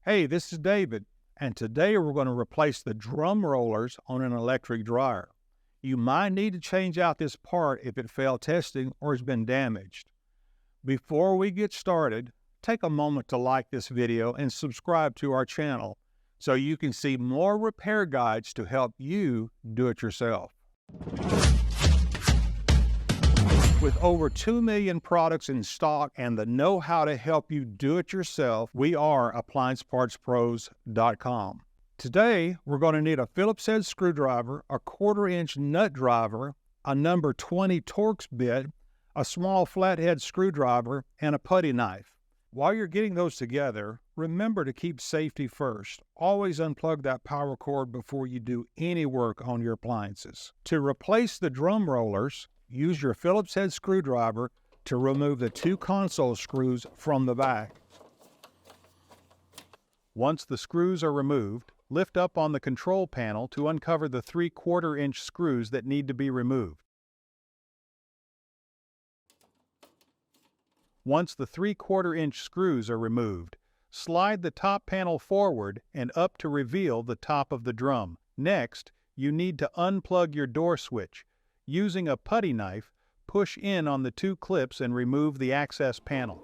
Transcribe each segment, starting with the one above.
Hey, this is David, and today we're going to replace the drum rollers on an electric dryer. You might need to change out this part if it failed testing or has been damaged. Before we get started, take a moment to like this video and subscribe to our channel so you can see more repair guides to help you do it yourself. With over 2 million products in stock and the know-how to help you do it yourself, we are AppliancePartsPros.com. Today, we're going to need a Phillips head screwdriver, a 1/4-inch nut driver, a number 20 Torx bit, a small flathead screwdriver, and a putty knife. While you're getting those together, remember to keep safety first. Always unplug that power cord before you do any work on your appliances. To replace the drum rollers, use your Phillips head screwdriver to remove the 2 console screws from the back. Once the screws are removed, lift up on the control panel to uncover the 3/4-inch screws that need to be removed. Once the 3/4-inch screws are removed, slide the top panel forward and up to reveal the top of the drum. Next, you need to unplug your door switch. Using a putty knife, push in on the 2 clips and remove the access panel.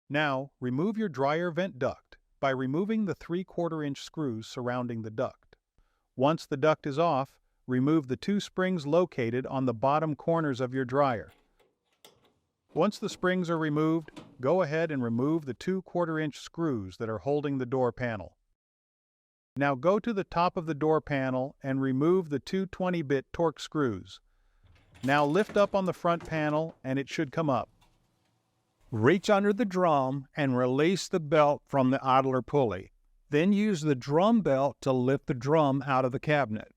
Now, remove your dryer vent duct by removing the 3/4-inch screws surrounding the duct. Once the duct is off, remove the 2 springs located on the bottom corners of your dryer. Once the springs are removed, go ahead and remove the 2 1/4-inch screws that are holding the door panel. Now go to the top of the door panel and remove the 2 20-bit Torx screws. Now lift up on the front panel and it should come up. Reach under the drum and release the belt from the idler pulley. Then use the drum belt to lift the drum out of the cabinet.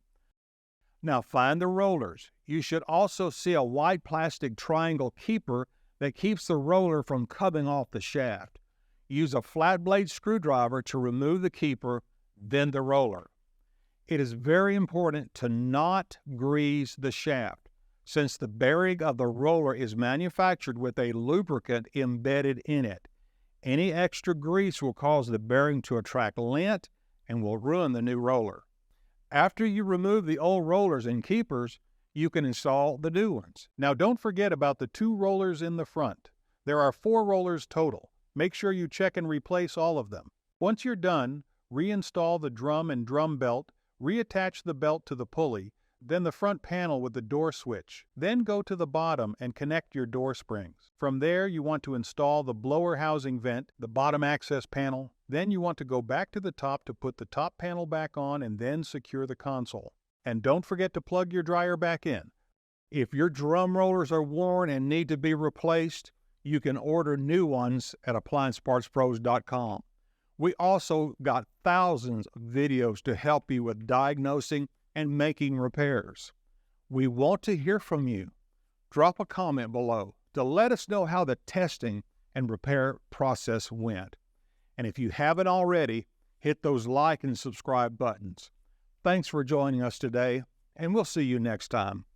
Now find the rollers. You should also see a white plastic triangle keeper that keeps the roller from coming off the shaft. Use a flat blade screwdriver to remove the keeper, then the roller. It is very important to not grease the shaft, since the bearing of the roller is manufactured with a lubricant embedded in it. Any extra grease will cause the bearing to attract lint and will ruin the new roller. After you remove the old rollers and keepers, you can install the new ones. Now don't forget about the 2 rollers in the front. There are 4 rollers total. Make sure you check and replace all of them. Once you're done, reinstall the drum and drum belt, reattach the belt to the pulley, then the front panel with the door switch. Then go to the bottom and connect your door springs. From there, you want to install the blower housing vent, the bottom access panel. Then you want to go back to the top to put the top panel back on and then secure the console. And don't forget to plug your dryer back in. If your drum rollers are worn and need to be replaced, you can order new ones at AppliancePartsPros.com. We also got thousands of videos to help you with diagnosing and making repairs. We want to hear from you. Drop a comment below to let us know how the testing and repair process went. And if you haven't already, hit those like and subscribe buttons. Thanks for joining us today, and we'll see you next time.